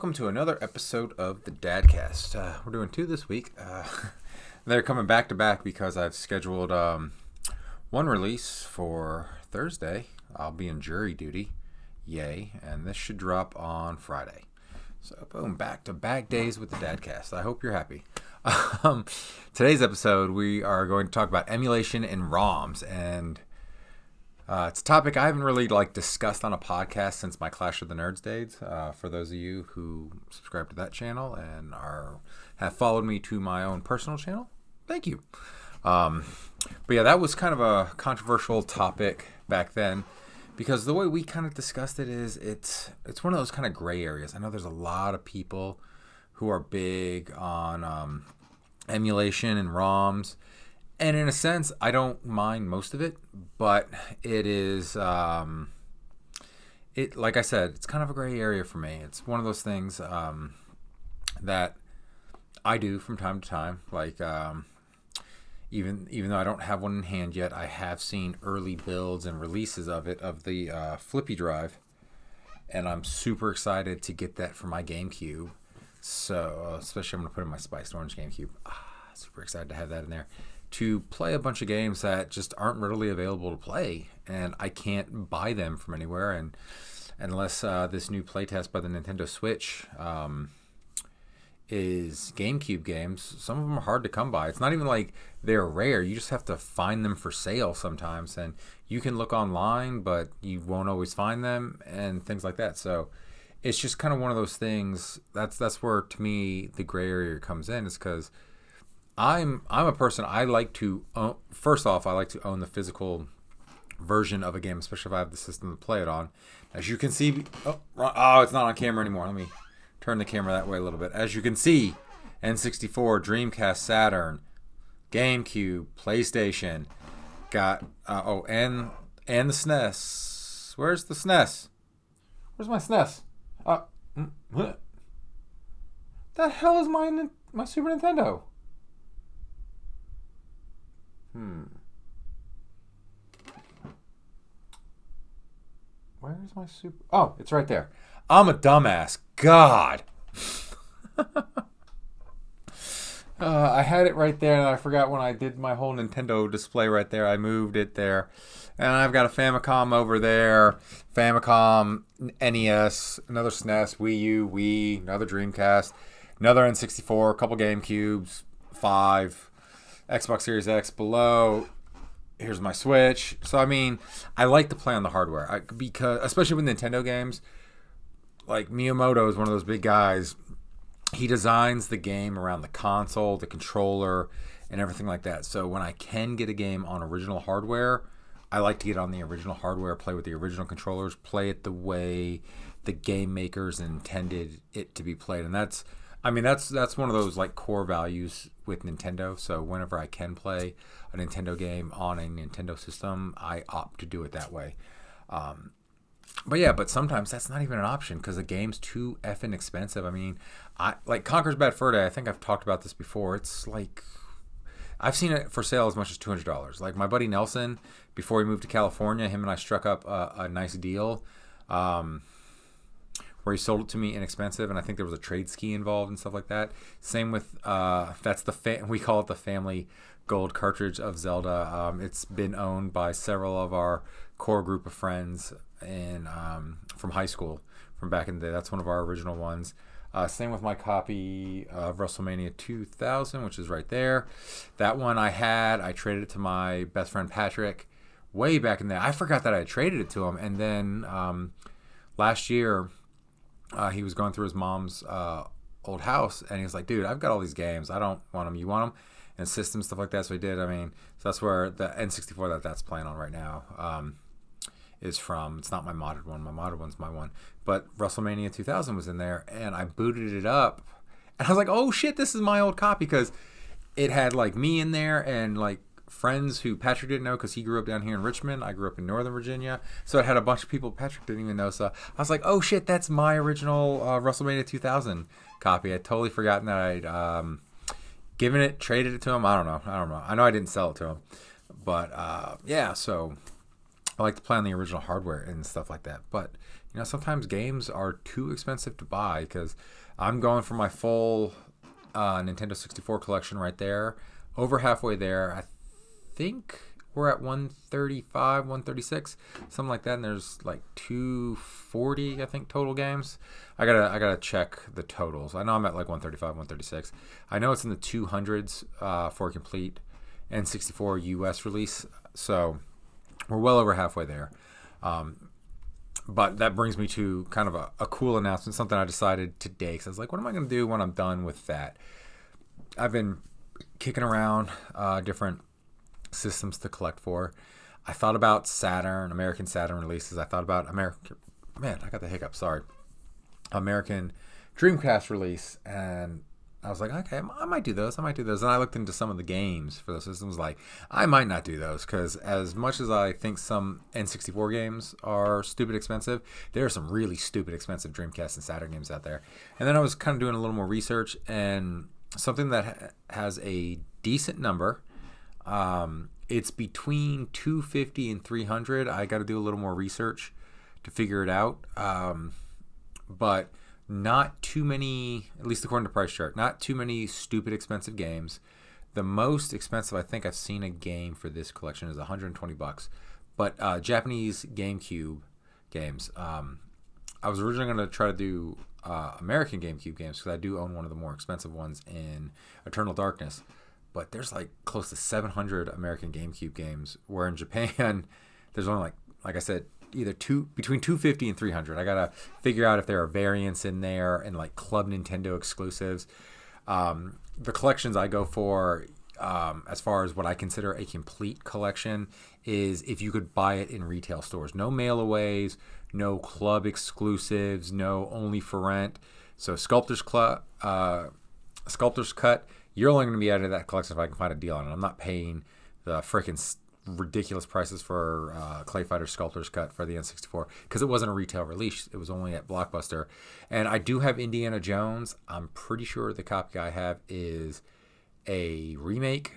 welcome to another episode of the Dadcast. We're doing two this week. They're coming back to back because I've scheduled one release for Thursday. I'll be in jury duty, yay, and this should drop on Friday. So boom, back to back days with the Dadcast. I hope you're happy. Today's episode, we are going to talk about emulation and ROMs, and it's a topic I haven't really discussed on a podcast since my Clash of the Nerds days. For those of you who subscribe to that channel and have followed me to my own personal channel, thank you. But yeah, that was kind of a controversial topic back then because the way we kind of discussed it is it's one of those kind of gray areas. I know there's a lot of people who are big on emulation and ROMs. And in a sense, I don't mind most of it, but it is, like I said, it's kind of a gray area for me. It's one of those things that I do from time to time. Even though I don't have one in hand yet, I have seen early builds and releases of it, of the flippy drive, and I'm super excited to get that for my GameCube. So, especially I'm going to put in my Spiced Orange GameCube. Super excited to have that in there, to play a bunch of games that just aren't readily available to play, and I can't buy them from anywhere, and unless this new playtest by the Nintendo Switch is GameCube games. Some of them are hard to come by. It's not even like they're rare. You just have to find them for sale sometimes, and you can look online, but you won't always find them, and things like that. So it's just kind of one of those things. That's where, to me, the gray area comes in, is because I'm a person, I like to own, first off, I like to own the physical version of a game, especially if I have the system to play it on. As you can see, it's not on camera anymore. Let me turn the camera that way a little bit. As you can see, N64, Dreamcast, Saturn, GameCube, PlayStation, got, and the SNES. Where's the SNES? Where's my SNES? What the hell is my Super Nintendo? Where's my super... Oh, it's right there. I'm a dumbass. God. I had it right there, and I forgot when I did my whole Nintendo display right there. I moved it there. And I've got a Famicom over there. Famicom, NES, another SNES, Wii U, Wii, another Dreamcast, another N64, a couple GameCubes, 5... Xbox Series X below. Here's my Switch. So, I mean, I like to play on the hardware. Because, especially with Nintendo games, like Miyamoto is one of those big guys. He designs the game around the console, the controller, and everything like that. So, when I can get a game on original hardware, I like to get on the original hardware, play with the original controllers, play it the way the game makers intended it to be played. And that's one of those core values with Nintendo. So whenever I can play a Nintendo game on a Nintendo system, I opt to do it that way. But sometimes that's not even an option because the game's too effing expensive. I mean, Conker's Bad Fur Day, I think I've talked about this before. It's I've seen it for sale as much as $200. Like my buddy Nelson, before he moved to California, him and I struck up a nice deal. Where he sold it to me inexpensive, and I think there was a trade ski involved and stuff like that. Same with that's we call it the Family Gold cartridge of Zelda. It's been owned by several of our core group of friends from high school, from back in the day. That's one of our original ones. Same with my copy of WrestleMania 2000, which is right there. That one I traded it to my best friend Patrick way back in there. I forgot that I had traded it to him, and then last year. He was going through his mom's old house, and he was like, dude, I've got all these games. I don't want them. You want them? And systems, stuff like that. So he did. I mean, so that's where the N64 that's playing on right now is from. It's not my modded one. My modded one's my one. But WrestleMania 2000 was in there, and I booted it up. And I was like, oh, shit, this is my old copy, because it had, me in there and, friends who Patrick didn't know because he grew up down here in Richmond. I grew up in Northern Virginia. So it had a bunch of people Patrick didn't even know. So I was like, oh shit, that's my original WrestleMania 2000 copy. I'd totally forgotten that I'd traded it to him. I don't know. I know I didn't sell it to him. But so I like to play on the original hardware and stuff like that. But sometimes games are too expensive to buy, because I'm going for my full Nintendo 64 collection right there. Over halfway there. I think we're at 135, 136, something like that. And there's like 240, I think, total games. I gotta check the totals. I know I'm at like 135, 136. I know it's in the 200s for a complete N64 US release. So we're well over halfway there. But that brings me to kind of a cool announcement, something I decided today. Because I was like, what am I going to do when I'm done with that? I've been kicking around different systems to collect for. I thought about Saturn, American Saturn releases. I thought about I got the hiccup, sorry. American Dreamcast release. And I was like, okay, I might do those. And I looked into some of the games for those systems. Like, I might not do those, because as much as I think some N64 games are stupid expensive, there are some really stupid expensive Dreamcast and Saturn games out there. And then I was kind of doing a little more research, and something that has a decent number. It's between $250 and $300. I got to do a little more research to figure it out. But not too many, at least according to Price Chart, not too many stupid expensive games. The most expensive I think I've seen a game for this collection is $120. But Japanese GameCube games. I was originally going to try to do American GameCube games, because I do own one of the more expensive ones in Eternal Darkness. But there's like close to 700 American GameCube games, where in Japan there's only like I said, either between 250 and 300. I gotta figure out if there are variants in there and like Club Nintendo exclusives. The collections I go for, as far as what I consider a complete collection, is if you could buy it in retail stores. No mail-aways, no club exclusives, no only for rent. So Sculptor's Cut, you're only going to be out of that collection if I can find a deal on it. I'm not paying the freaking ridiculous prices for Clay Fighter Sculptor's Cut for the N64, because it wasn't a retail release. It was only at Blockbuster. And I do have Indiana Jones. I'm pretty sure the copy I have is a remake,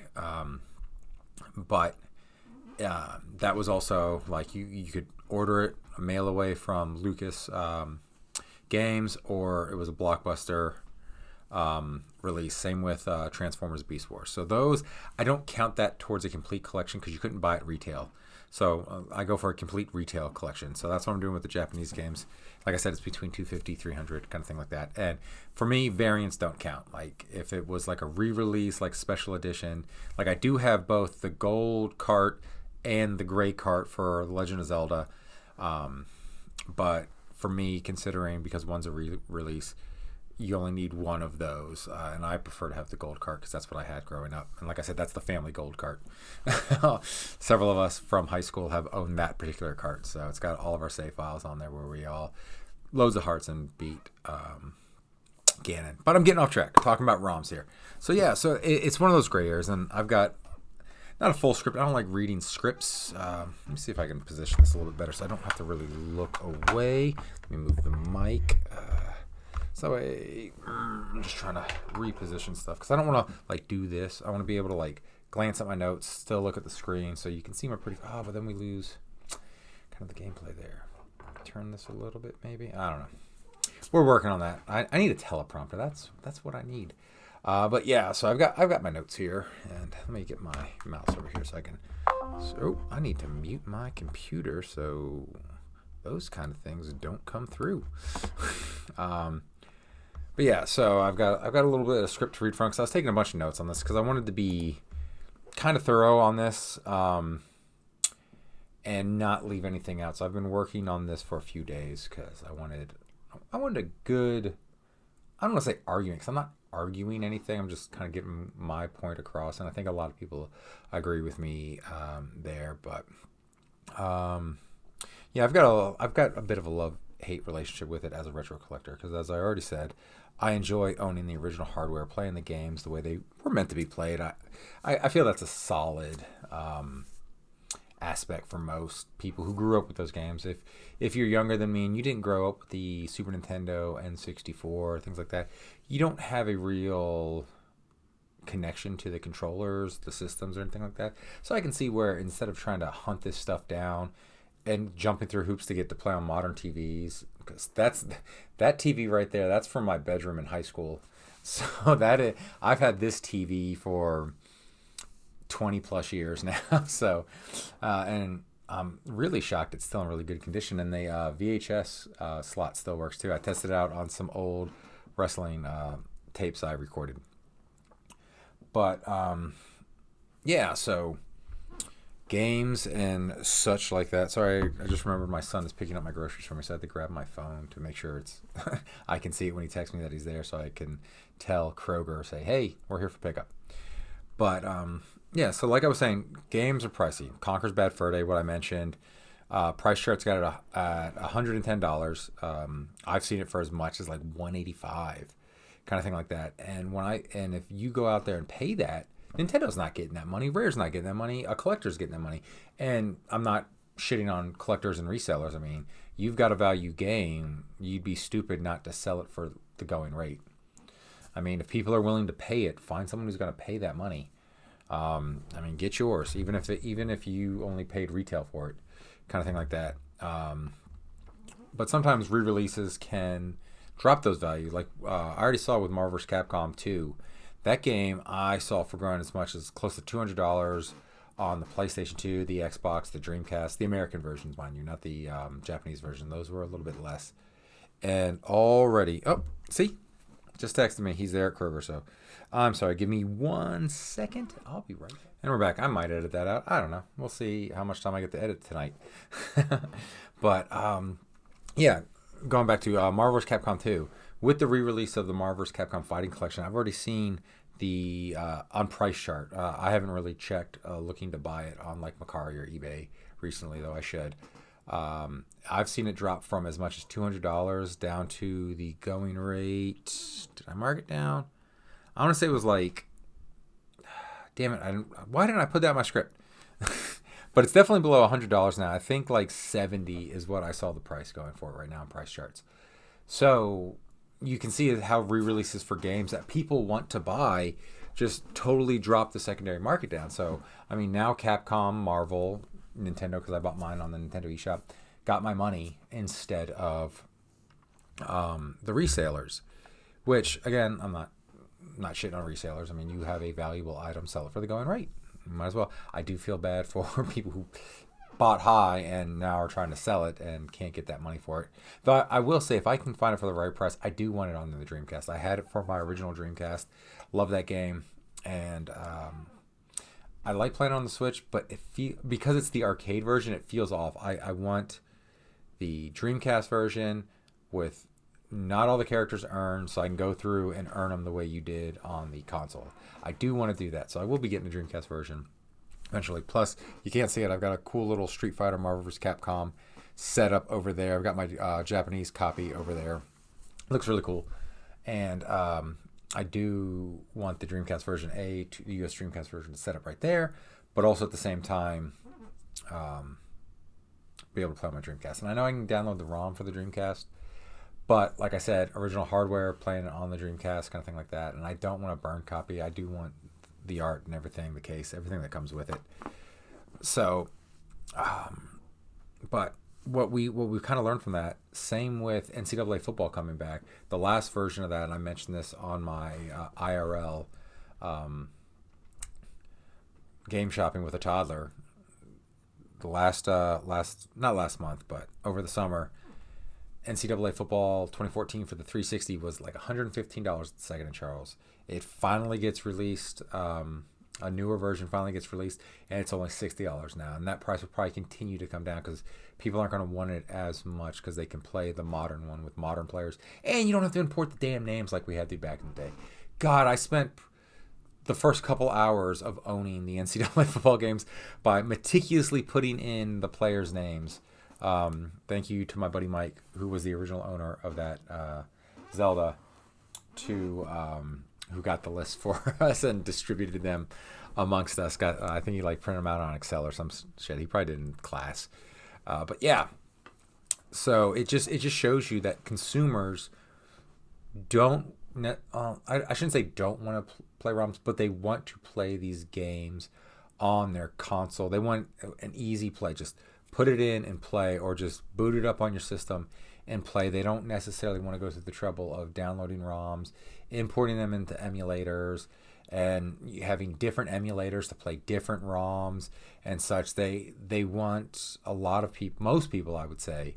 but that was also like you could order it a mail away from Lucas Games, or it was a Blockbuster release. Same with Transformers Beast Wars. So those, I don't count that towards a complete collection, because you couldn't buy it retail. So I go for a complete retail collection. So that's what I'm doing with the Japanese games. Like I said, it's between 250, 300, kind of thing like that. And for me, variants don't count. Like if it was like a re-release, like special edition, like I do have both the gold cart and the gray cart for Legend of Zelda. But for me, considering, because one's a re-release, you only need one of those, and I prefer to have the gold cart, because that's what I had growing up. And like I said, that's the family gold cart. Several of us from high school have owned that particular cart, so it's got all of our save files on there where we all loads of hearts and beat Ganon. But I'm getting off track, talking about ROMs here. So yeah, so it's one of those gray areas, and I've got not a full script. I don't like reading scripts. Let me see if I can position this a little bit better so I don't have to really look away. Let me move the mic. So I'm just trying to reposition stuff, because I don't want to like do this. I want to be able to like glance at my notes, still look at the screen, so you can see my but then we lose kind of the gameplay there. Turn this a little bit, maybe. I don't know. We're working on that. I need a teleprompter. That's what I need. But yeah, so I've got my notes here, and let me get my mouse over here so I can. So I need to mute my computer so those kind of things don't come through. But yeah, so I've got a little bit of script to read from, because I was taking a bunch of notes on this, because I wanted to be kind of thorough on this, and not leave anything out. So I've been working on this for a few days, because I wanted a good, I don't want to say arguing, because I'm not arguing anything. I'm just kind of getting my point across, and I think a lot of people agree with me there. But yeah, I've got a bit of a love-hate relationship with it as a retro collector, because as I already said, I enjoy owning the original hardware, playing the games the way they were meant to be played. I feel that's a solid aspect for most people who grew up with those games. If you're younger than me and you didn't grow up with the Super Nintendo, N64, things like that, you don't have a real connection to the controllers, the systems, or anything like that. So I can see where, instead of trying to hunt this stuff down, and jumping through hoops to get to play on modern TVs, because that TV right there. That's from my bedroom in high school. So I've had this TV for 20 plus years now. So, and I'm really shocked it's still in really good condition. And the VHS slot still works too. I tested it out on some old wrestling tapes I recorded. But yeah, so games and such like that. Sorry, I just remembered my son is picking up my groceries for me, so I had to grab my phone to make sure it's I can see it when he texts me that he's there, so I can tell Kroger, say, hey, we're here for pickup. But yeah, so like I was saying, games are pricey. Conker's Bad Fur Day, what I mentioned. Price chart's got it at $110. I've seen it for as much as like $185, kind of thing like that. And if you go out there and pay that, Nintendo's not getting that money. Rare's not getting that money. A collector's getting that money. And I'm not shitting on collectors and resellers. I mean, you've got a value game. You'd be stupid not to sell it for the going rate. I mean, if people are willing to pay it, find someone who's going to pay that money. I mean, get yours, even if you only paid retail for it, kind of thing like that. But sometimes re-releases can drop those values. Like I already saw with Marvel vs. Capcom 2. That game I saw for growing as much as close to $200 on the PlayStation 2, the Xbox, the Dreamcast, the American versions, mind you, not the Japanese version. Those were a little bit less. And already, see, just texted me. He's there at Kroger, so I'm sorry. Give me 1 second. I'll be right back. And we're back. I might edit that out. I don't know. We'll see how much time I get to edit tonight. But yeah, going back to Marvel vs. Capcom 2. With the re-release of the Marvel vs. Capcom Fighting Collection, I've already seen the on price chart. I haven't really checked looking to buy it on like Mercari or eBay recently, though I should. I've seen it drop from as much as $200 down to the going rate. Did I mark it down? I want to say it was like, damn it, why didn't I put that in my script? But it's definitely below $100 now. I think like 70 is what I saw the price going for right now in price charts. So you can see how re-releases for games that people want to buy just totally drop the secondary market down. So, I mean, now Capcom, Marvel, Nintendo, because I bought mine on the Nintendo eShop, got my money instead of the resellers, which, again, I'm not shitting on resellers. I mean, you have a valuable item, sell it for the going rate. Might as well. I do feel bad for people who bought high and now are trying to sell it and can't get that money for it. Though I will say, if I can find it for the right price, I do want it on the Dreamcast. I had it for my original Dreamcast. Love that game. And I like playing on the Switch, but because it's the arcade version, it feels off. I want the Dreamcast version with not all the characters earned, so I can go through and earn them the way you did on the console. I do want to do that, so I will be getting the Dreamcast version eventually. Plus, you can't see it, I've got a cool little Street Fighter Marvel vs. Capcom set up over there. I've got my Japanese copy over there. It looks really cool. And I do want the Dreamcast version, the US Dreamcast version, set up right there, but also at the same time be able to play on my Dreamcast. And I know I can download the ROM for the Dreamcast, but like I said, original hardware, playing it on the Dreamcast, kind of thing like that. And I don't want a burned copy. I do want the art and everything, the case, everything that comes with it. So, but what we kind of learned from that, same with NCAA football coming back. The last version of that, and I mentioned this on my IRL game shopping with a toddler. The not last month, but over the summer, NCAA football 2014 for the 360 was like $115 at the Second and Charles. It finally gets released. A newer version finally gets released, and it's only $60 now. And that price will probably continue to come down because people aren't going to want it as much because they can play the modern one with modern players. And you don't have to import the damn names like we had to back in the day. God, I spent the first couple hours of owning the NCAA football games by meticulously putting in the players' names. Thank you to my buddy Mike, who was the original owner of that Zelda, who got the list for us and distributed them amongst us. I think he printed them out on Excel or some shit. He probably did in class. But yeah, so it just shows you that consumers don't. I shouldn't say don't want to play ROMs, but they want to play these games on their console. They want an easy play. Just put it in and play, or just boot it up on your system and play. They don't necessarily want to go through the trouble of downloading ROMs, importing them into emulators, and having different emulators to play different ROMs and such. They want, a lot of people, most people I would say,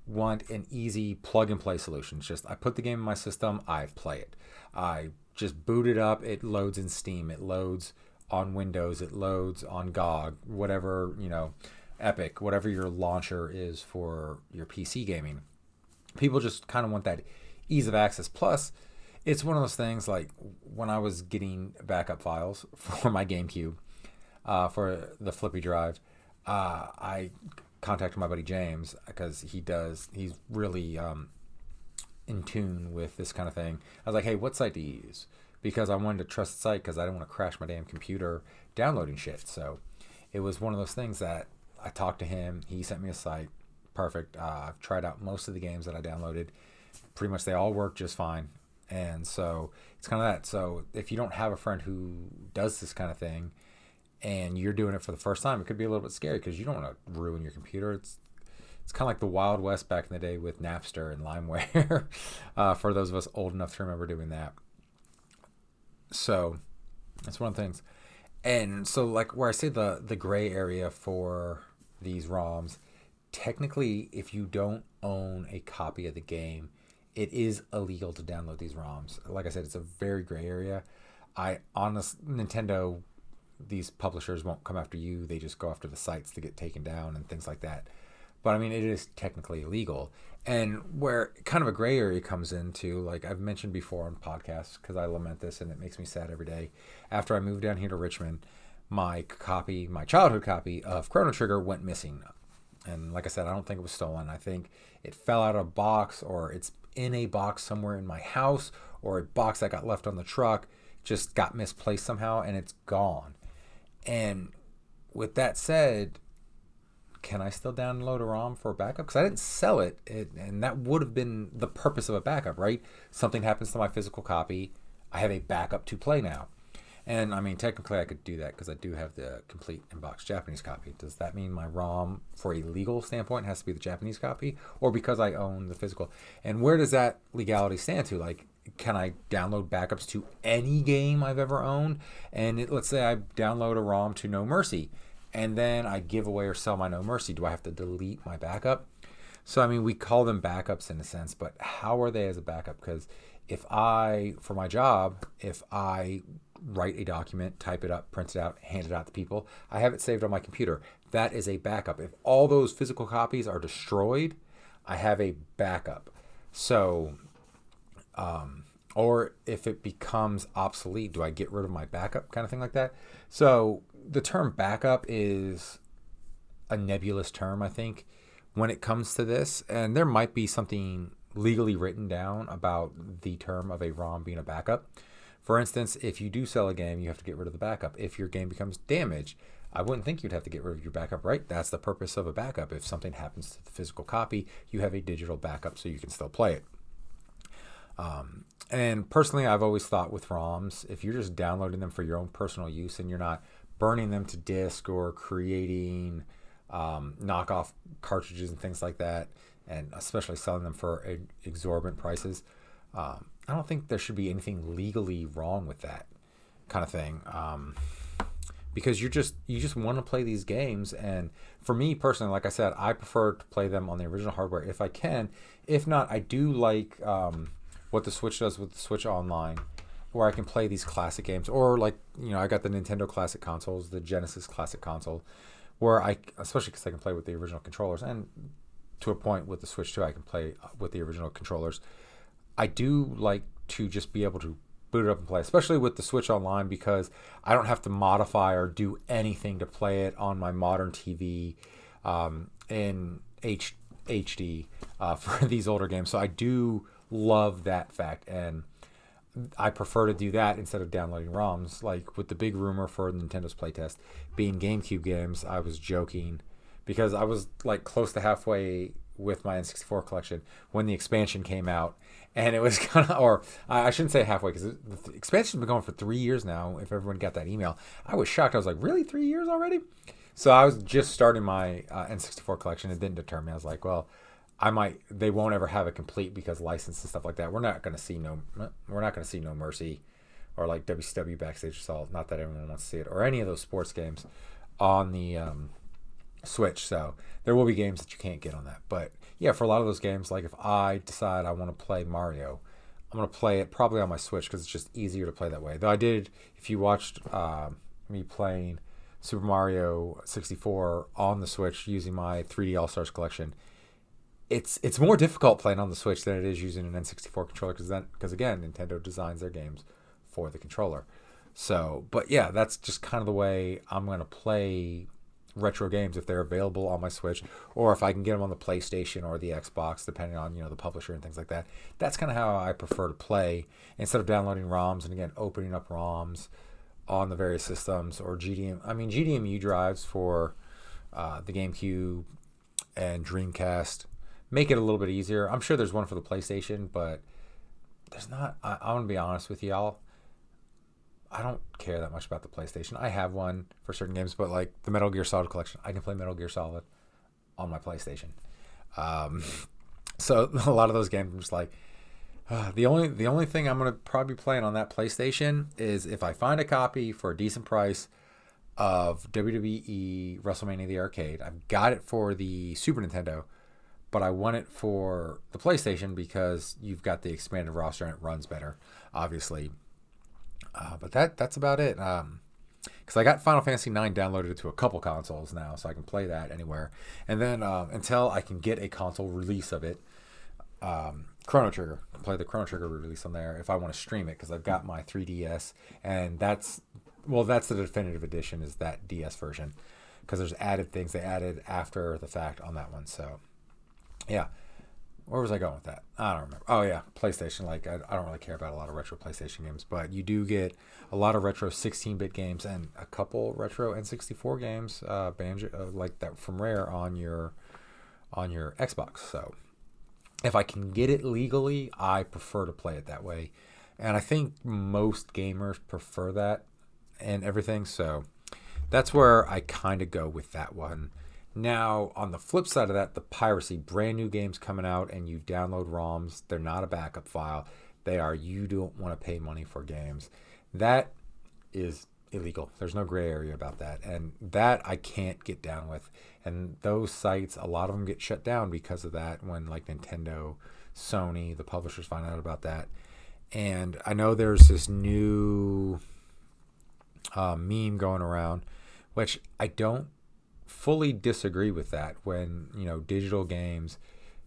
want an easy plug and play solution. It's just, I put the game in my system, I play it. I just boot it up, it loads in Steam, it loads on Windows, it loads on GOG, whatever, Epic, whatever your launcher is for your PC gaming. People just kind of want that ease of access. Plus, it's one of those things, like when I was getting backup files for my GameCube, for the flippy drive, I contacted my buddy James, because he's really in tune with this kind of thing. I was like, hey, what site do you use? Because I wanted to trust the site, because I didn't want to crash my damn computer downloading shit. So it was one of those things that I talked to him. He sent me a site. Perfect. I've tried out most of the games that I downloaded. Pretty much they all work just fine. And so it's kind of that. So if you don't have a friend who does this kind of thing and you're doing it for the first time, it could be a little bit scary, because you don't want to ruin your computer. It's kind of like the Wild West back in the day with Napster and LimeWire, for those of us old enough to remember doing that. So that's one of the things. And so, like, where I say the gray area for these ROMs, technically, if you don't own a copy of the game, it is illegal to download these ROMs. Like I said, it's a very gray area. Nintendo, these publishers won't come after you. They just go after the sites to get taken down and things like that. But I mean, it is technically illegal. And where kind of a gray area comes into, like I've mentioned before on podcasts, because I lament this and it makes me sad every day. After I moved down here to Richmond, my childhood copy of Chrono Trigger went missing. And like I said, I don't think it was stolen. I think it fell out of a box, or it's in a box somewhere in my house, or a box that got left on the truck just got misplaced somehow, and it's gone. And with that said, can I still download a ROM for a backup? Because I didn't sell it, and that would have been the purpose of a backup, right? Something happens to my physical copy, I have a backup to play now. And I mean, technically I could do that, because I do have the complete in-box Japanese copy. Does that mean my ROM, for a legal standpoint, has to be the Japanese copy, or because I own the physical? And where does that legality stand to? Like, can I download backups to any game I've ever owned? And let's say I download a ROM to No Mercy, and then I give away or sell my No Mercy. Do I have to delete my backup? So, I mean, we call them backups in a sense, but how are they as a backup? Because for my job, if I write a document, type it up, print it out, hand it out to people, I have it saved on my computer. That is a backup. If all those physical copies are destroyed, I have a backup. So, or if it becomes obsolete, do I get rid of my backup, kind of thing like that? So the term backup is a nebulous term, I think, when it comes to this. And there might be something legally written down about the term of a ROM being a backup. For instance, if you do sell a game, you have to get rid of the backup. If your game becomes damaged, I wouldn't think you'd have to get rid of your backup, right? That's the purpose of a backup. If something happens to the physical copy, you have a digital backup so you can still play it. And personally, I've always thought with ROMs, if you're just downloading them for your own personal use and you're not burning them to disk or creating knockoff cartridges and things like that, and especially selling them for exorbitant prices, I don't think there should be anything legally wrong with that kind of thing. Because you just want to play these games. And for me personally, like I said, I prefer to play them on the original hardware if I can. If not, I do like what the Switch does with the Switch Online, where I can play these classic games. Or like, I got the Nintendo Classic consoles, the Genesis Classic console, where especially because I can play with the original controllers, and to a point with the Switch 2, I can play with the original controllers. I do like to just be able to boot it up and play, especially with the Switch Online, because I don't have to modify or do anything to play it on my modern TV in HD for these older games. So I do love that fact, and I prefer to do that instead of downloading ROMs. Like with the big rumor for Nintendo's playtest being GameCube games, I was joking because I was like close to halfway with my N64 collection when the expansion came out. And it was kind of, or I shouldn't say halfway, because the expansion's been going for 3 years now. If everyone got that email, I was shocked. I was like, really, 3 years already? So I was just starting my N64 collection. It didn't deter me. I was like, well, they won't ever have it complete because license and stuff like that. We're not going to see No Mercy or like WCW Backstage Assault. Not that everyone wants to see it, or any of those sports games on the Switch. So there will be games that you can't get on that. But yeah, for a lot of those games, like if I decide I want to play Mario, I'm going to play it probably on my Switch because it's just easier to play that way. Though I did, if you watched me playing Super Mario 64 on the Switch using my 3D All-Stars collection, it's more difficult playing on the Switch than it is using an N64 controller because again, Nintendo designs their games for the controller. So, but yeah, that's just kind of the way I'm going to play retro games if they're available on my Switch, or if I can get them on the PlayStation or the Xbox, depending on the publisher and things like that. That's kind of how I prefer to play instead of downloading ROMs and again opening up ROMs on the various systems or GDEMU drives for the GameCube and Dreamcast. Make it a little bit easier. I'm sure there's one for the PlayStation, but there's not. I want to be honest with y'all. I don't care that much about the PlayStation. I have one for certain games, but like the Metal Gear Solid collection, I can play Metal Gear Solid on my PlayStation. So a lot of those games, I'm just like, the only thing I'm gonna probably be playing on that PlayStation is if I find a copy for a decent price of WWE WrestleMania the Arcade. I've got it for the Super Nintendo, but I want it for the PlayStation because you've got the expanded roster and it runs better, obviously. But that's about it. Because I got Final Fantasy IX downloaded to a couple consoles now, so I can play that anywhere. And then until I can get a console release of it, Chrono Trigger, I can play the Chrono Trigger release on there if I want to stream it, because I've got my 3DS, and that's the definitive edition, is that DS version, because there's added things they added after the fact on that one. So yeah. Where was I going with that? I don't remember. Oh, yeah, PlayStation. Like, I don't really care about a lot of retro PlayStation games, but you do get a lot of retro 16-bit games and a couple retro N64 games, Banjo, like that from Rare on your Xbox. So if I can get it legally, I prefer to play it that way. And I think most gamers prefer that and everything. So that's where I kind of go with that one. Now, on the flip side of that, the piracy, brand new games coming out and you download ROMs, they're not a backup file. You don't want to pay money for games. That is illegal. There's no gray area about that. And that I can't get down with. And those sites, a lot of them get shut down because of that when like Nintendo, Sony, the publishers find out about that. And I know there's this new meme going around, which I don't fully disagree with. That when digital games,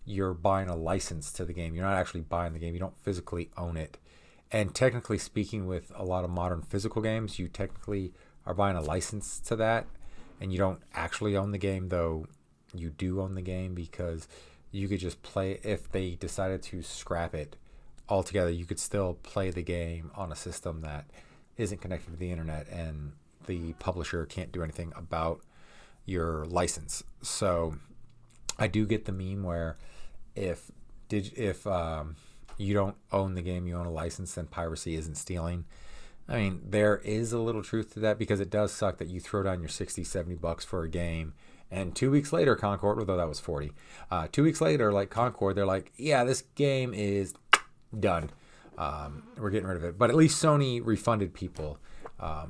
you're buying a license to the game, you're not actually buying the game, you don't physically own it. And technically speaking, with a lot of modern physical games, you technically are buying a license to that, and you don't actually own the game, though you do own the game, because you could just play it. If they decided to scrap it altogether, you could still play the game on a system that isn't connected to the internet, and the publisher can't do anything about your license. So I do get the meme where if you don't own the game, you own a license, then piracy isn't stealing. I mean, there is a little truth to that, because it does suck that you throw down your $60-$70 for a game, and 2 weeks later, Concord, although that was 40, 2 weeks later, like Concord, they're like, yeah, this game is done. We're getting rid of it. But at least Sony refunded people. I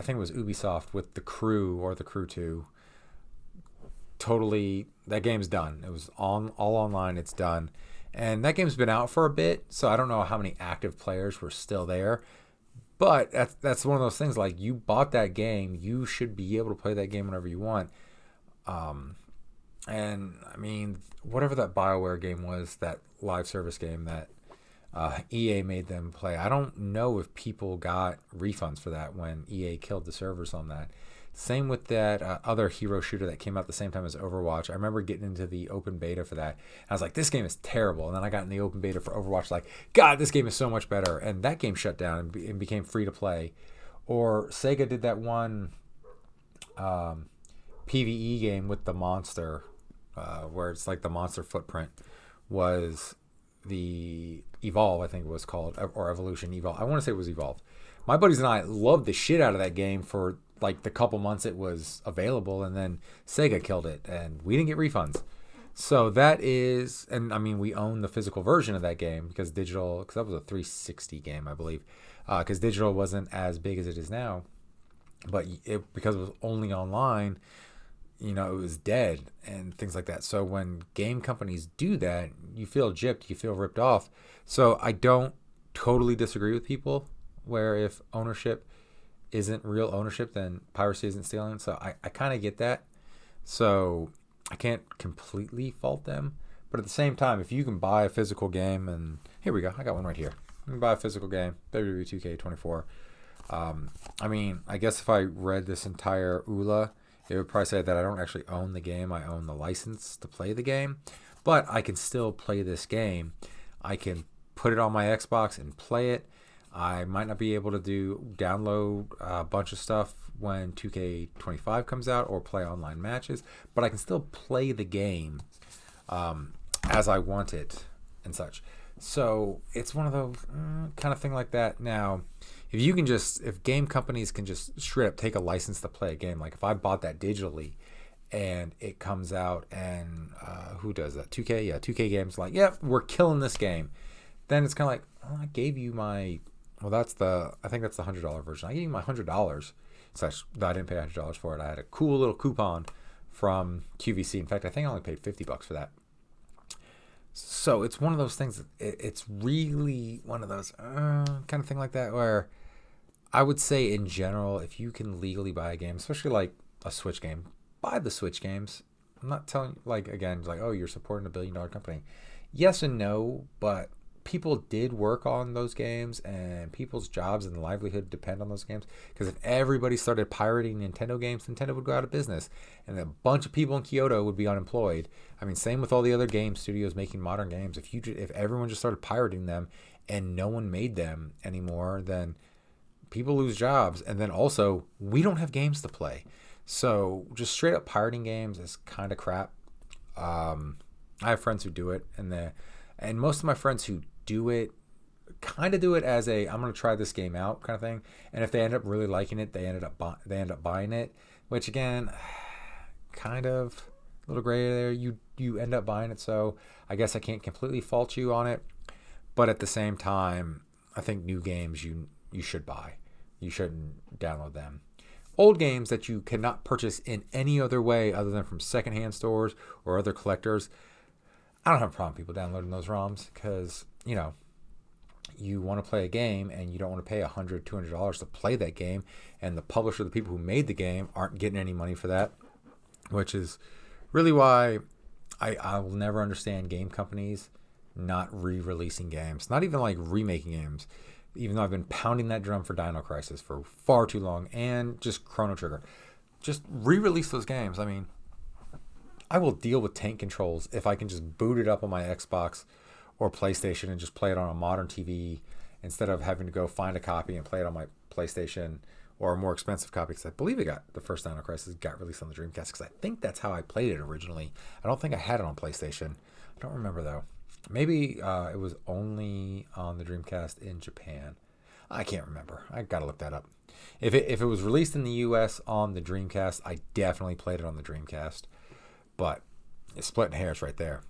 think it was Ubisoft with The Crew or The Crew 2. Totally, that game's done. It was all online. It's done. And that game's been out for a bit, so I don't know how many active players were still there. But that's one of those things, like, you bought that game, you should be able to play that game whenever you want. And, I mean, whatever that BioWare game was, that live service game that EA made them play, I don't know if people got refunds for that when EA killed the servers on that. Same with that other hero shooter that came out the same time as Overwatch. I remember getting into the open beta for that. I was like, this game is terrible. And then I got in the open beta for Overwatch, like, God, this game is so much better. And that game shut down and became free to play. Or Sega did that one PvE game with the monster. where it's like the monster footprint was the Evolve, I think it was called, or Evolution Evolve. I want to say it was Evolve. My buddies and I loved the shit out of that game for like the couple months it was available, and then Sega killed it, and we didn't get refunds. So that is, and I mean, we own the physical version of that game because digital, because that was a 360 game, I believe, because digital wasn't as big as it is now, but because it was only online, you know, it was dead and things like that. So when game companies do that, you feel gypped, you feel ripped off. So I don't totally disagree with people where if ownership isn't real ownership, then piracy isn't stealing. So I kind of get that. So I can't completely fault them. But at the same time, if you can buy a physical game, and here we go, I got one right here. You can buy a physical game, WWE 2K24. I mean, I guess if I read this entire ULA, it would probably say that I don't actually own the game. I own the license to play the game. But I can still play this game. I can put it on my Xbox and play it. I might not be able to download a bunch of stuff when 2K25 comes out or play online matches, but I can still play the game as I want it and such. So it's one of those kind of thing like that. Now, if game companies can just straight up take a license to play a game, like if I bought that digitally and it comes out and who does that? 2K? Yeah, 2K games like, yeah, we're killing this game. Then it's kind of like, oh, I gave you my, I think that's the $100 version. I gave you my $100. So I didn't pay $100 for it. I had a cool little coupon from QVC. In fact, I think I only paid $50 for that. So it's one of those things. It's really one of those kind of thing like that where I would say in general, if you can legally buy a game, especially like a Switch game, buy the Switch games. I'm not telling oh, you're supporting $1 billion company. Yes and no, but people did work on those games and people's jobs and livelihood depend on those games. Because if everybody started pirating Nintendo games, Nintendo would go out of business and a bunch of people in Kyoto would be unemployed. I mean, same with all the other game studios making modern games. If everyone just started pirating them and no one made them anymore, then people lose jobs. And then also, we don't have games to play. So just straight up pirating games is kind of crap. I have friends who do it, and most of my friends who do it kind of do it as I'm going to try this game out kind of thing. And if they end up really liking it, they end up buying it, which again, kind of a little gray there. You end up buying it, so I guess I can't completely fault you on it. But at the same time, I think new games you should buy. You shouldn't download them. Old games that you cannot purchase in any other way other than from secondhand stores or other collectors, I don't have a problem with people downloading those ROMs because, you want to play a game and you don't want to pay $100, $200 to play that game, and the publisher, the people who made the game, aren't getting any money for that, which is really why I will never understand game companies not re-releasing games, not even like remaking games, even though I've been pounding that drum for Dino Crisis for far too long, and just Chrono Trigger. Just re-release those games. I mean, I will deal with tank controls if I can just boot it up on my Xbox or PlayStation and just play it on a modern TV instead of having to go find a copy and play it on my PlayStation or a more expensive copy, because I believe the first Dino Crisis got released on the Dreamcast, because I think that's how I played it originally. I don't think I had it on PlayStation. I don't remember though. Maybe it was only on the Dreamcast in Japan. I can't remember. I gotta look that up. If it was released in the US on the Dreamcast, I definitely played it on the Dreamcast. But it's splitting hairs right there.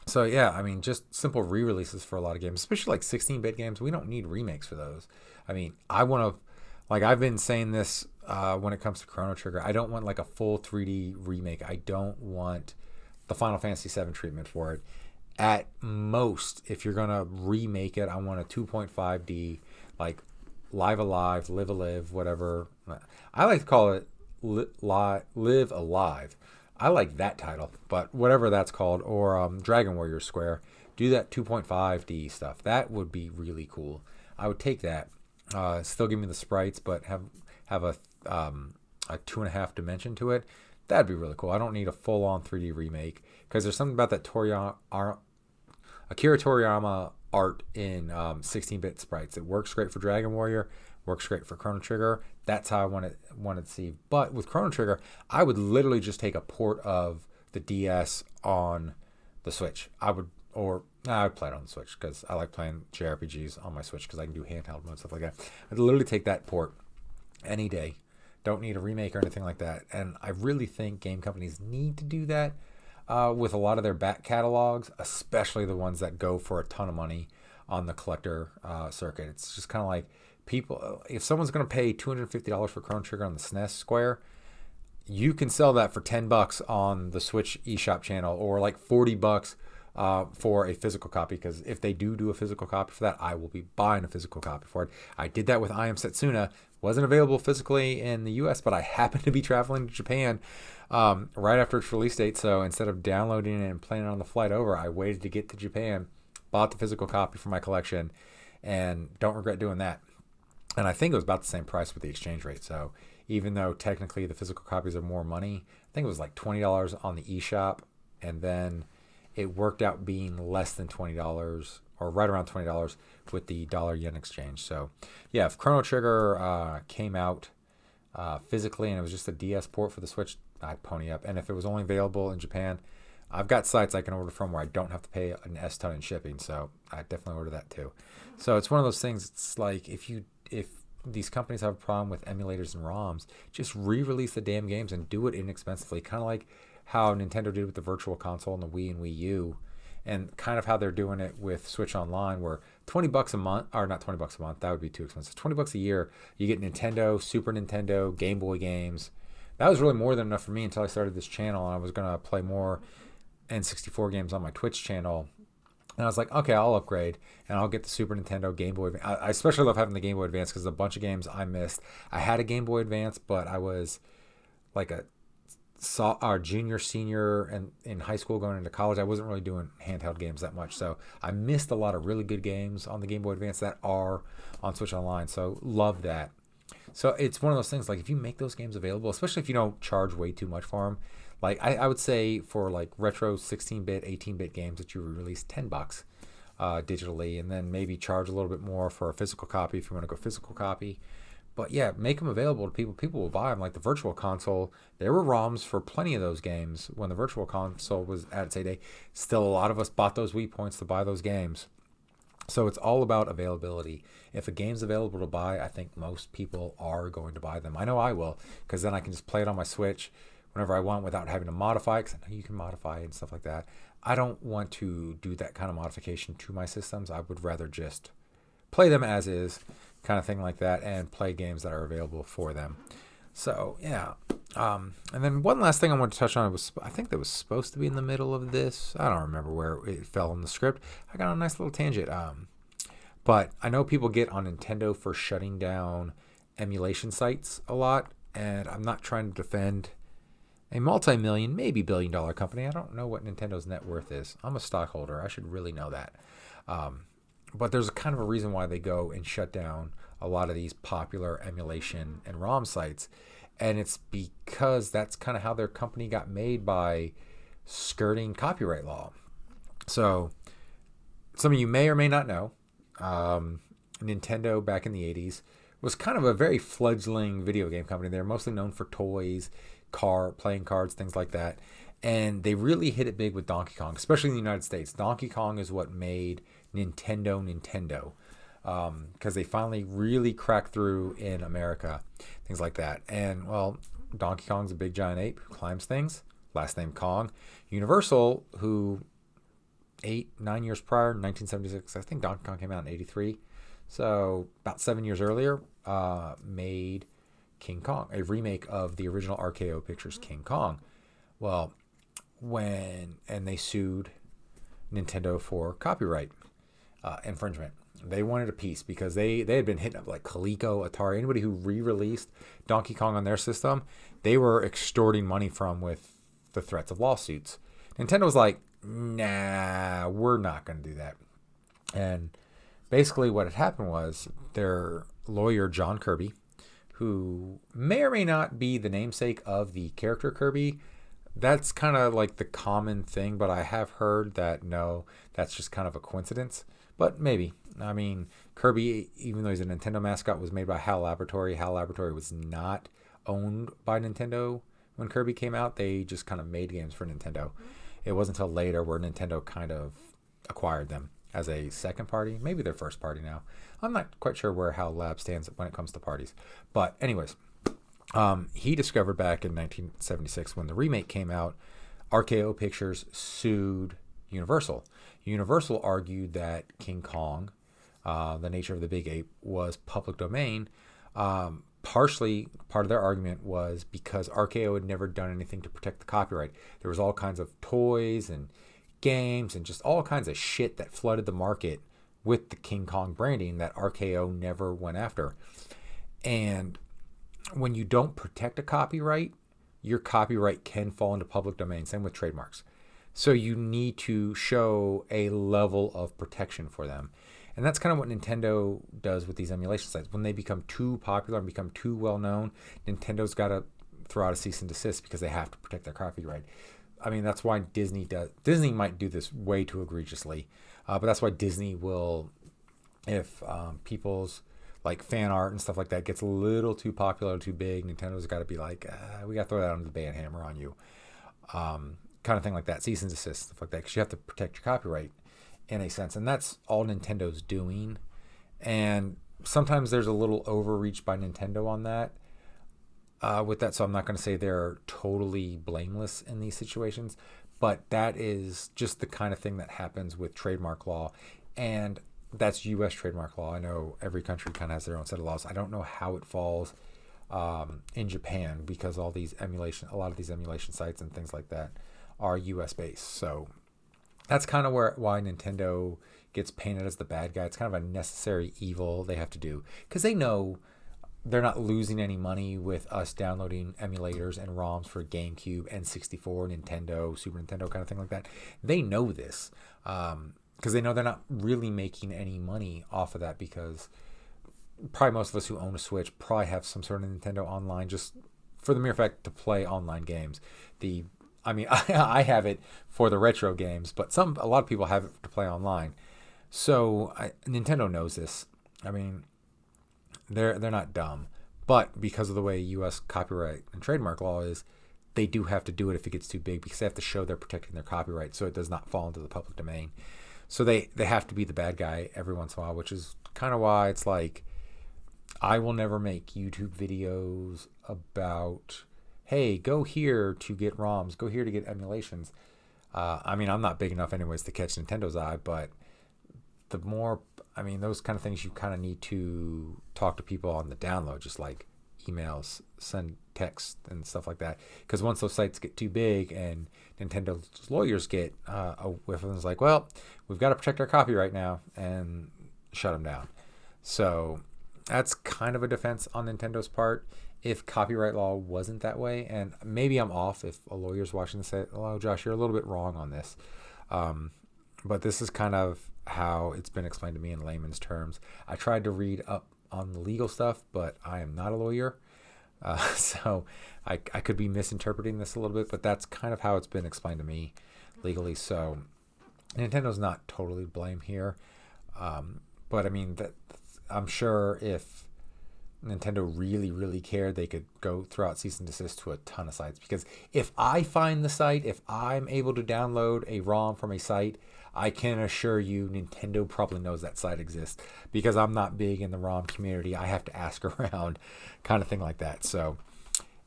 So yeah, I mean, just simple re-releases for a lot of games, especially like 16-bit games. We don't need remakes for those. I mean, I want to, like I've been saying this when it comes to Chrono Trigger, I don't want like a full 3D remake. I don't want the Final Fantasy VII treatment for it. At most, if you're going to remake it, I want a 2.5D, like Live Alive, Live Alive, whatever. I like to call it Live Alive. I like that title, but whatever that's called, or Dragon Warrior Square, do that 2.5D stuff. That would be really cool. I would take that. Still give me the sprites, but have a 2.5 dimension to it. That'd be really cool. I don't need a full-on 3D remake, because there's something about that Akira Toriyama art in 16-bit sprites. It works great for Dragon Warrior, works great for Chrono Trigger. That's how I wanted to see. But with Chrono Trigger, I would literally just take a port of the DS on the Switch. I'd play it on the Switch because I like playing JRPGs on my Switch because I can do handheld mode, stuff like that. I'd literally take that port any day. Don't need a remake or anything like that. And I really think game companies need to do that with a lot of their back catalogs, especially the ones that go for a ton of money on the collector circuit. It's just kind of like people, if someone's going to pay $250 for Chrono Trigger on the SNES Square, you can sell that for $10 on the Switch eShop channel, or like $40 for a physical copy, because if they do a physical copy for that, I will be buying a physical copy for it. I did that with I Am Setsuna. Wasn't available physically in the US, but I happened to be traveling to Japan right after its release date. So instead of downloading it and playing it on the flight over, I waited to get to Japan, bought the physical copy for my collection, and don't regret doing that. And I think it was about the same price with the exchange rate. So even though technically the physical copies are more money, I think it was like $20 on the eShop, and then it worked out being less than $20, or right around $20 with the dollar-yen exchange. So yeah, if Chrono Trigger came out physically and it was just a DS port for the Switch, I'd pony up. And if it was only available in Japan, I've got sites I can order from where I don't have to pay an S-ton in shipping, so I'd definitely order that too. So it's one of those things, it's like if these companies have a problem with emulators and ROMs, just re-release the damn games and do it inexpensively, kind of like how Nintendo did with the Virtual Console and the Wii and Wii U, and kind of how they're doing it with Switch Online, where $20 a month, or not $20 a month, that would be too expensive. $20 a year, you get Nintendo, Super Nintendo, Game Boy games. That was really more than enough for me until I started this channel, and I was going to play more N64 games on my Twitch channel. And I was like, okay, I'll upgrade, and I'll get the Super Nintendo, Game Boy. I especially love having the Game Boy Advance because there's a bunch of games I missed. I had a Game Boy Advance, but I was like our junior, senior, and in high school going into college. I wasn't really doing handheld games that much, so I missed a lot of really good games on the Game Boy Advance that are on Switch Online. So love that. So it's one of those things, like if you make those games available, especially if you don't charge way too much for them, like I would say for like retro 16-bit, 18-bit games that you release $10 digitally, and then maybe charge a little bit more for a physical copy if you want to go physical copy. But yeah, make them available to people. People will buy them. Like the Virtual Console, there were ROMs for plenty of those games when the Virtual Console was at its heyday. Still, a lot of us bought those Wii points to buy those games. So it's all about availability. If a game's available to buy, I think most people are going to buy them. I know I will, because then I can just play it on my Switch whenever I want without having to modify it, because I know you can modify it and stuff like that. I don't want to do that kind of modification to my systems. I would rather just play them as is, kind of thing like that, and play games that are available for them. So yeah. And then one last thing I want to touch on was, I think that was supposed to be in the middle of this. I don't remember where it fell in the script. I got a nice little tangent. But I know people get on Nintendo for shutting down emulation sites a lot, and I'm not trying to defend a multi-million, maybe billion-dollar company. I don't know what Nintendo's net worth is. I'm a stockholder. I should really know that. But there's kind of a reason why they go and shut down a lot of these popular emulation and ROM sites. And it's because that's kind of how their company got made, by skirting copyright law. So some of you may or may not know, Nintendo back in the 80s was kind of a very fledgling video game company. They're mostly known for toys, playing cards, things like that. And they really hit it big with Donkey Kong, especially in the United States. Donkey Kong is what made Nintendo, because they finally really cracked through in America, things like that. And well, Donkey Kong's a big giant ape who climbs things, last name Kong. Universal, who 9 years prior, 1976, I think Donkey Kong came out in 83, so about 7 years earlier, made King Kong, a remake of the original RKO Pictures King Kong. Well, and they sued Nintendo for copyright infringement. They wanted a piece because they had been hitting up like Coleco, Atari, anybody who re-released Donkey Kong on their system, they were extorting money from with the threats of lawsuits. Nintendo was like, nah, we're not going to do that. And basically what had happened was their lawyer, John Kirby, who may or may not be the namesake of the character Kirby. That's kind of like the common thing, but I have heard that no, that's just kind of a coincidence. But maybe. I mean, Kirby, even though he's a Nintendo mascot, was made by HAL Laboratory. HAL Laboratory was not owned by Nintendo when Kirby came out. They just kind of made games for Nintendo. It wasn't until later where Nintendo kind of acquired them as a second party, maybe their first party now. I'm not quite sure how Lab stands when it comes to parties. But anyways, he discovered back in 1976 when the remake came out, RKO Pictures sued Universal. Universal argued that King Kong, The Nature of the Big Ape, was public domain. Partially, part of their argument was because RKO had never done anything to protect the copyright. There was all kinds of toys and games and just all kinds of shit that flooded the market with the King Kong branding that RKO never went after. And when you don't protect a copyright, your copyright can fall into public domain. Same with trademarks. So you need to show a level of protection for them. And that's kind of what Nintendo does with these emulation sites. When they become too popular and become too well known, Nintendo's got to throw out a cease and desist because they have to protect their copyright. I mean, that's why Disney does. Disney might do this way too egregiously, but that's why Disney will, if people's like fan art and stuff like that gets a little too popular, too big, Nintendo's got to be like, we got to throw that under the ban hammer on you, kind of thing like that, cease and desist, stuff like that, because you have to protect your copyright in a sense, and that's all Nintendo's doing. And sometimes there's a little overreach by Nintendo on that. With that, so I'm not going to say they're totally blameless in these situations, but that is just the kind of thing that happens with trademark law, and that's U.S. trademark law. I know every country kind of has their own set of laws. I don't know how it falls in Japan because a lot of these emulation sites and things like that are U.S. based. So that's kind of why Nintendo gets painted as the bad guy. It's kind of a necessary evil they have to do because they know they're not losing any money with us downloading emulators and ROMs for GameCube, N64, Nintendo, Super Nintendo, kind of thing like that. They know this because they know they're not really making any money off of that because probably most of us who own a Switch probably have some sort of Nintendo Online just for the mere fact to play online games. I have it for the retro games, but a lot of people have it to play online. So Nintendo knows this. I mean, they're not dumb, but because of the way U.S. copyright and trademark law is, they do have to do it if it gets too big because they have to show they're protecting their copyright so it does not fall into the public domain. So they have to be the bad guy every once in a while, which is kind of why it's like I will never make YouTube videos about, hey, go here to get ROMs, go here to get emulations. I'm not big enough anyways to catch Nintendo's eye, but those kind of things you kind of need to talk to people on the download, just like emails, send text and stuff like that. Because once those sites get too big and Nintendo's lawyers get a whiff of them, it's like, well, we've got to protect our copyright now and shut them down. So that's kind of a defense on Nintendo's part. If copyright law wasn't that way, and maybe I'm off if a lawyer's watching this, say, oh, Josh, you're a little bit wrong on this. But this is kind of how it's been explained to me in layman's terms. I tried to read up on the legal stuff, but I am not a lawyer. So I could be misinterpreting this a little bit, but that's kind of how it's been explained to me legally. So Nintendo's not totally to blame here. But I'm sure if Nintendo really, really cared, they could go throw out cease and desist to a ton of sites. Because if I find the site, if I'm able to download a ROM from a site, I can assure you Nintendo probably knows that site exists. Because I'm not big in the ROM community, I have to ask around, kind of thing like that. So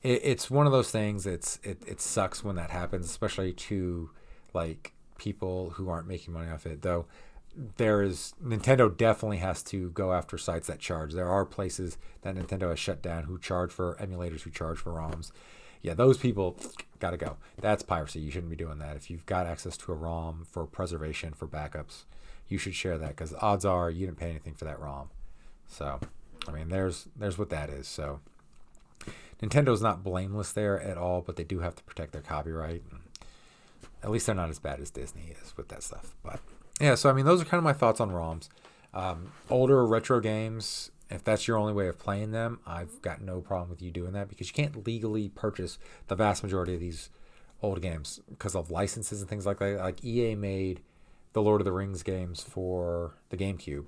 it's one of those things. It sucks when that happens, especially to like people who aren't making money off it. Though Nintendo definitely has to go after sites that charge. There are places that Nintendo has shut down who charge for emulators, who charge for ROMs. Yeah, those people gotta go. That's piracy. You shouldn't be doing that. If you've got access to a ROM for preservation, for backups, you should share that because odds are you didn't pay anything for that ROM. So, there's what that is. So, Nintendo's not blameless there at all, but they do have to protect their copyright. At least they're not as bad as Disney is with that stuff. But yeah, so those are kind of my thoughts on ROMs. Older retro games, if that's your only way of playing them, I've got no problem with you doing that because you can't legally purchase the vast majority of these old games because of licenses and things like that. Like EA made the Lord of the Rings games for the GameCube.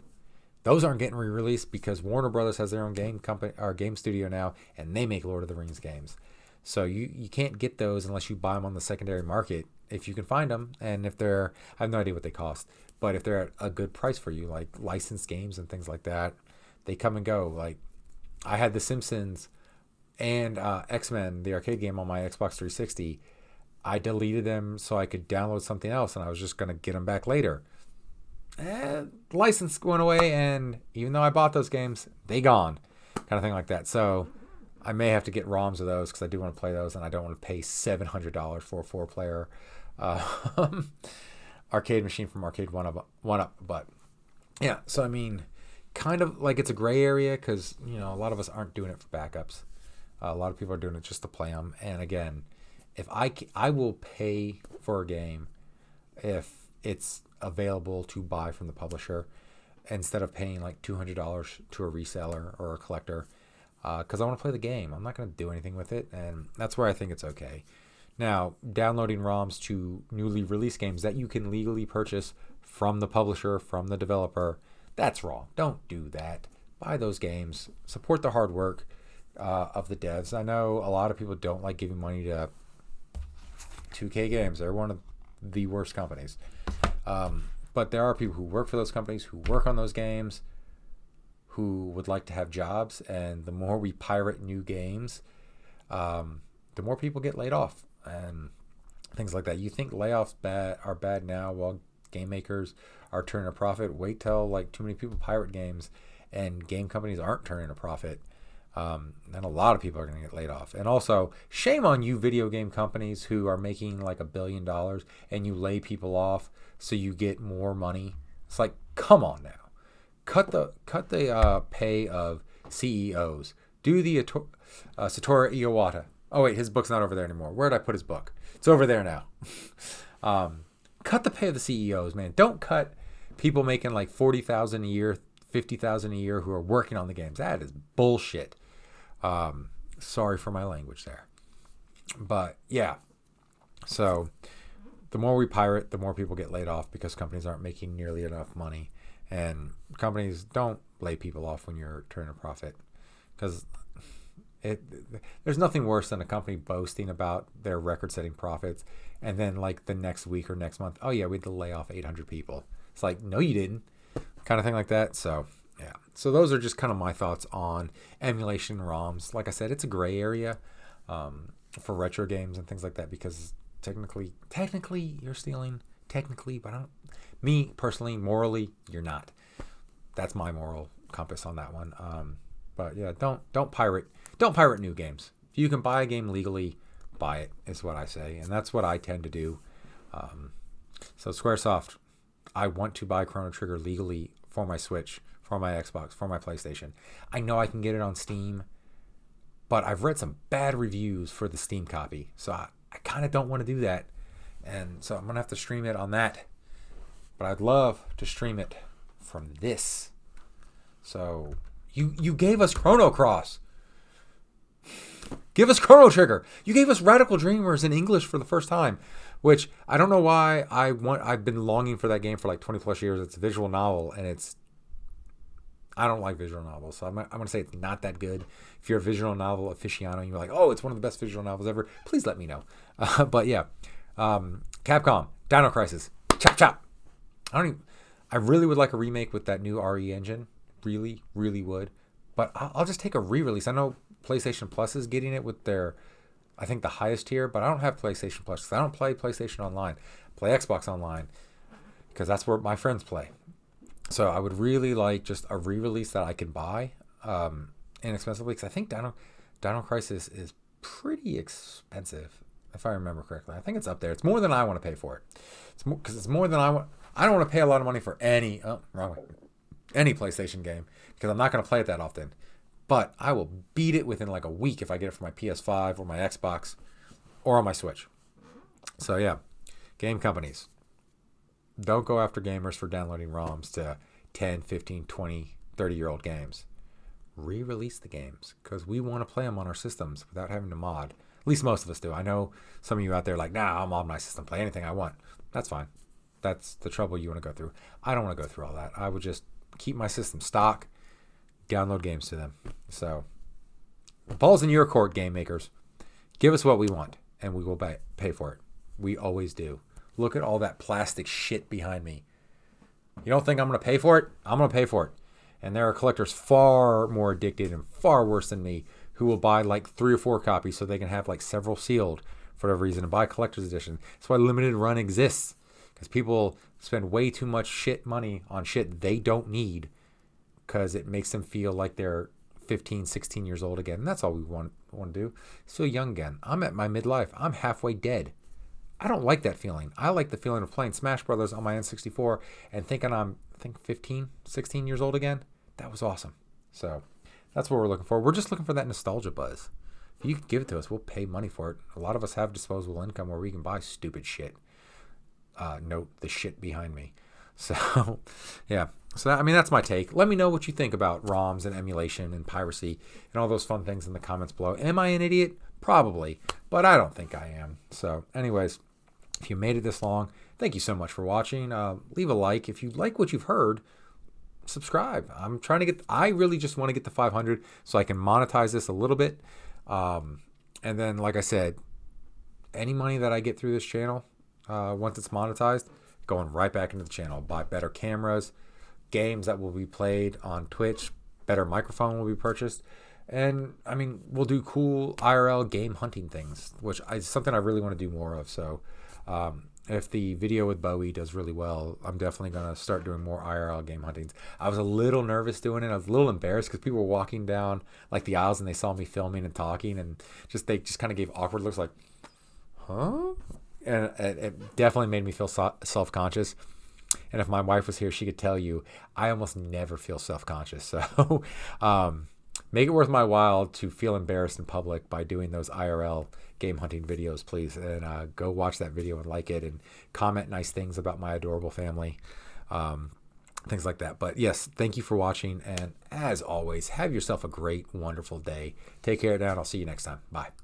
Those aren't getting re-released because Warner Brothers has their own game company or game studio now, and they make Lord of the Rings games. So you can't get those unless you buy them on the secondary market if you can find them. And if they're, I have no idea what they cost, but if they're at a good price for you, like licensed games and things like that, they come and go. Like I had The Simpsons and X-Men, the arcade game, on my Xbox 360. I deleted them so I could download something else, and I was just going to get them back later. License went away, and even though I bought those games, they gone, kind of thing like that. So I may have to get ROMs of those because I do want to play those, and I don't want to pay $700 for a 4-player arcade machine from Arcade One Up. But yeah, so I mean, kind of like it's a gray area because a lot of us aren't doing it for backups. A lot of people are doing it just to play them. And again, if I will pay for a game if it's available to buy from the publisher instead of paying like $200 to a reseller or a collector, because I want to play the game. I'm not going to do anything with it, and that's where I think it's okay. Now, downloading ROMs to newly released games that you can legally purchase from the publisher, from the developer, that's wrong. Don't do that. Buy those games. Support the hard work of the devs. I know a lot of people don't like giving money to 2K Games. They're one of the worst companies. But there are people who work for those companies, who work on those games, who would like to have jobs. And the more we pirate new games, the more people get laid off and things like that. You think layoffs are bad now while game makers are turning a profit? Wait till like too many people pirate games and game companies aren't turning a profit. And a lot of people are going to get laid off. And also, shame on you video game companies who are making like $1 billion and you lay people off so you get more money. It's like, come on now. Cut the pay of CEOs. Do the Satoru Iwata. Oh wait, his book's not over there anymore. Where did I put his book? It's over there now. Cut the pay of the CEOs, man. Don't cut people making like $40,000 a year, $50,000 a year who are working on the games. That is bullshit. Sorry for my language there. But yeah. So the more we pirate, the more people get laid off because companies aren't making nearly enough money. And companies don't lay people off when you're turning a profit, because there's nothing worse than a company boasting about their record-setting profits and then like the next week or next month, oh yeah, we had to lay off 800 people. It's like, no, you didn't, kind of thing like that. So yeah, so those are just kind of my thoughts on emulation ROMs. Like I said, it's a gray area for retro games and things like that, because technically you're stealing, but me personally, morally, you're not. That's my moral compass on that one. But yeah, don't pirate new games. If you can buy a game legally, buy it, is what I say, and that's what I tend to do. So Squaresoft, I want to buy Chrono Trigger legally for my Switch, for my Xbox, for my PlayStation. I know I can get it on Steam, but I've read some bad reviews for the Steam copy, so I kind of don't want to do that, and so I'm gonna have to stream it on that. But I'd love to stream it from this. So you gave us Chrono Cross. Give us Chrono Trigger. You gave us Radical Dreamers in English for the first time, which I don't know why I've been longing for that game for like 20 plus years. It's a visual novel, and I don't like visual novels, so I'm going to say it's not that good. If you're a visual novel aficionado and you're like, oh, it's one of the best visual novels ever, please let me know. But yeah, Capcom, Dino Crisis, chop chop. I really would like a remake with that new RE engine. Really, really would. But I'll just take a re-release. I know PlayStation Plus is getting it with their, I think, the highest tier, but I don't have PlayStation Plus because I don't play PlayStation Online. I play Xbox Online because that's where my friends play. So I would really like just a re-release that I can buy inexpensively, because I think Dino Crisis is pretty expensive, if I remember correctly. I think it's up there. It's more than I want to pay for it. It's more than I want. I don't want to pay a lot of money for any PlayStation game, because I'm not going to play it that often. But I will beat it within like a week if I get it for my PS5 or my Xbox or on my Switch. So yeah, game companies, don't go after gamers for downloading ROMs to 10, 15, 20, 30-year-old games. Re-release the games, because we want to play them on our systems without having to mod. At least most of us do. I know some of you out there are like, nah, I'll mod my system, play anything I want. That's fine. That's the trouble you want to go through. I don't want to go through all that. I would just keep my system stock, download games to them. So, the ball's in your court, game makers. Give us what we want, and we will pay for it. We always do. Look at all that plastic shit behind me. You don't think I'm going to pay for it? I'm going to pay for it. And there are collectors far more addicted and far worse than me who will buy like 3 or 4 copies so they can have like several sealed for whatever reason and buy collector's edition. That's why limited run exists. Because people spend way too much money on shit they don't need because it makes them feel like they're 15, 16 years old again. And that's all we want to do. Still young again. I'm at my midlife. I'm halfway dead. I don't like that feeling. I like the feeling of playing Smash Brothers on my N64 and thinking I'm 15, 16 years old again. That was awesome. So that's what we're looking for. We're just looking for that nostalgia buzz. If you can give it to us, we'll pay money for it. A lot of us have disposable income where we can buy stupid shit. Note the shit behind me. So, yeah. So, that's my take. Let me know what you think about ROMs and emulation and piracy and all those fun things in the comments below. Am I an idiot? Probably. But I don't think I am. So, anyways, if you made it this long, thank you so much for watching. Leave a like. If you like what you've heard, subscribe. I really just want to get to 500 so I can monetize this a little bit. And then, like I said, any money that I get through this channel, once it's monetized, going right back into the channel. Buy better cameras, games that will be played on Twitch, better microphone will be purchased. And we'll do cool IRL game hunting things, which is something I really want to do more of. So, if the video with Bowie does really well, I'm definitely going to start doing more IRL game huntings. I was a little nervous doing it. I was a little embarrassed because people were walking down like the aisles and they saw me filming and talking and they just kind of gave awkward looks like, huh? And it definitely made me feel self-conscious. And if my wife was here, she could tell you I almost never feel self-conscious. So make it worth my while to feel embarrassed in public by doing those IRL game hunting videos, please. And go watch that video and like it and comment nice things about my adorable family, things like that. But yes, thank you for watching. And as always, have yourself a great, wonderful day. Take care now, and I'll see you next time. Bye.